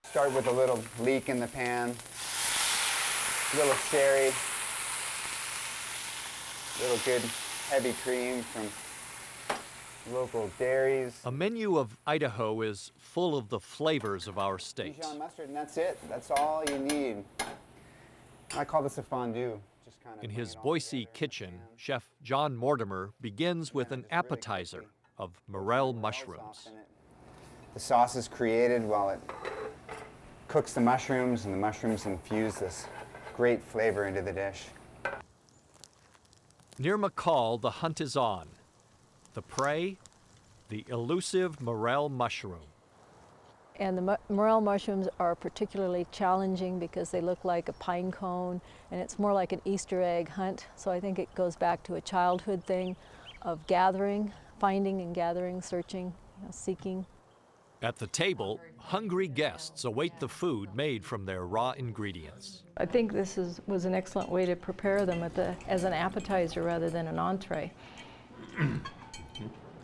Start with a little leek in the pan, a little sherry, a little good heavy cream from local dairies. A menu of Idaho is full of the flavors of our state. Dijon mustard, and that's it. That's all you need. I call this a fondue. Just kind of In his Boise kitchen, Chef John Mortimer begins with an appetizer of morel mushrooms. The sauce is created while it cooks the mushrooms, and the mushrooms infuse this great flavor into the dish. Near McCall, the hunt is on. The prey, the elusive morel mushroom. And the morel mushrooms are particularly challenging because they look like a pine cone, and it's more like an Easter egg hunt. So I think it goes back to a childhood thing of gathering, finding and gathering, searching, seeking. At the table, hungry guests await the food made from their raw ingredients. I think this was an excellent way to prepare them as an appetizer rather than an entree.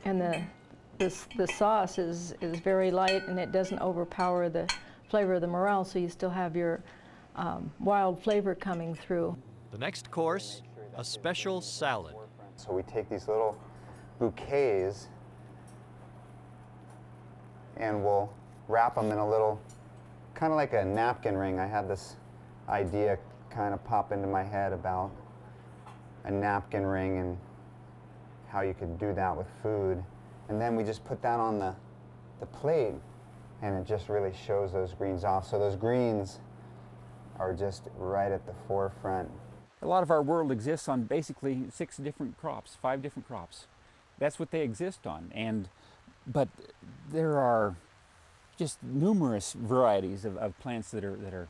And the sauce is very light, and it doesn't overpower the flavor of the morel, so you still have your wild flavor coming through. The next course, a special salad. So we take these little bouquets and we'll wrap them in a little, kind of like a napkin ring. I had this idea kind of pop into my head about a napkin ring and how you could do that with food. And then we just put that on the plate, and it just really shows those greens off. So those greens are just right at the forefront. A lot of our world exists on basically 6 different crops, 5 different crops. That's what they exist on. But there are just numerous varieties of plants that are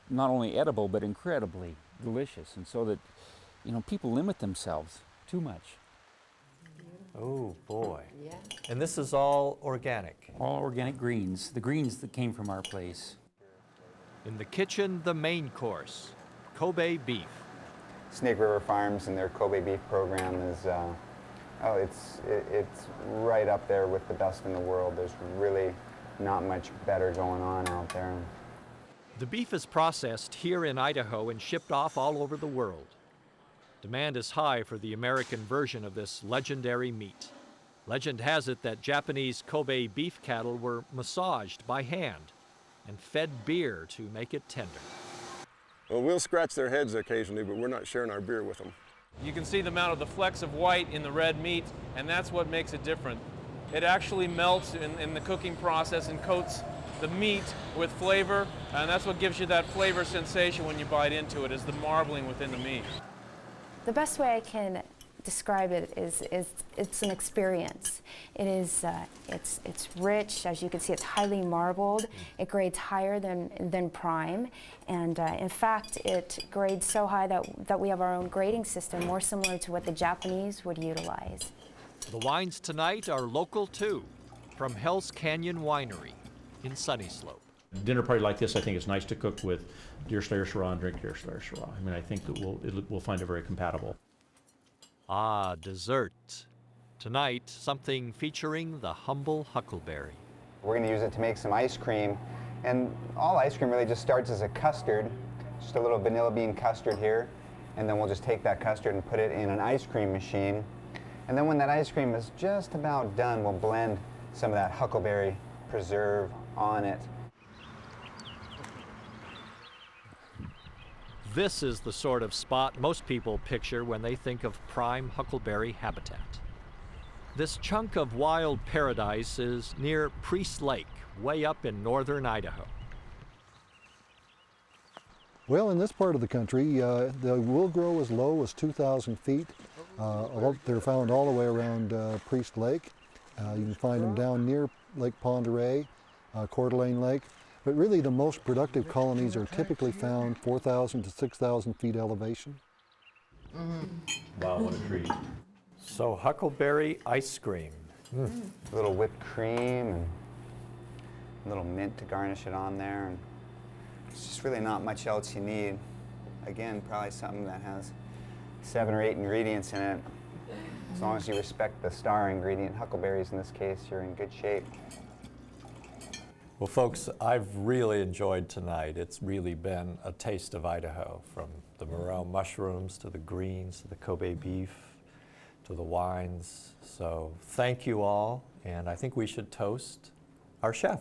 not only edible but incredibly delicious, and so that people limit themselves too much. Oh boy. Yeah. And this is all organic? All organic greens, the greens that came from our place. In the kitchen, the main course, Kobe beef. Snake River Farms and their Kobe beef program is, it's right up there with the best in the world. There's really not much better going on out there. The beef is processed here in Idaho and shipped off all over the world. Demand is high for the American version of this legendary meat. Legend has it that Japanese Kobe beef cattle were massaged by hand and fed beer to make it tender. Well, we'll scratch their heads occasionally, but we're not sharing our beer with them. You can see the amount of the flecks of white in the red meat, and that's what makes it different. It actually melts in the cooking process and coats the meat with flavor, and that's what gives you that flavor sensation when you bite into it, is the marbling within the meat. The best way I can describe it is it's an experience. It is it's rich, as you can see. It's highly marbled. It grades higher than prime, and in fact, it grades so high that we have our own grading system, more similar to what the Japanese would utilize. The wines tonight are local too, from Hell's Canyon Winery in Sunny Slope. Dinner party like this, I think it's nice to cook with Deerslayer Syrah and drink Deerslayer Syrah. I mean, I think that we'll find it very compatible. Ah, dessert. Tonight, something featuring the humble huckleberry. We're going to use it to make some ice cream, and all ice cream really just starts as a custard, just a little vanilla bean custard here, and then we'll just take that custard and put it in an ice cream machine. And then when that ice cream is just about done, we'll blend some of that huckleberry preserve on it. This is the sort of spot most people picture when they think of prime huckleberry habitat. This chunk of wild paradise is near Priest Lake, way up in northern Idaho. Well, in this part of the country, they will grow as low as 2,000 feet. They're found all the way around Priest Lake. You can find them down near Lake Pend Oreille, Coeur d'Alene Lake. But really the most productive colonies are typically found 4,000 to 6,000 feet elevation. Wow, what a treat. So huckleberry ice cream. A little whipped cream and a little mint to garnish it on there. And it's just really not much else you need. Again, probably something that has 7 or 8 ingredients in it. As long as you respect the star ingredient, huckleberries in this case, you're in good shape. Well, folks, I've really enjoyed tonight. It's really been a taste of Idaho, from the morel mushrooms to the greens to the Kobe beef to the wines. So thank you all, and I think we should toast our chef.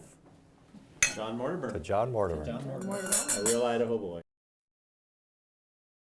John Mortimer. To John Mortimer. John Mortimer, a real Idaho boy.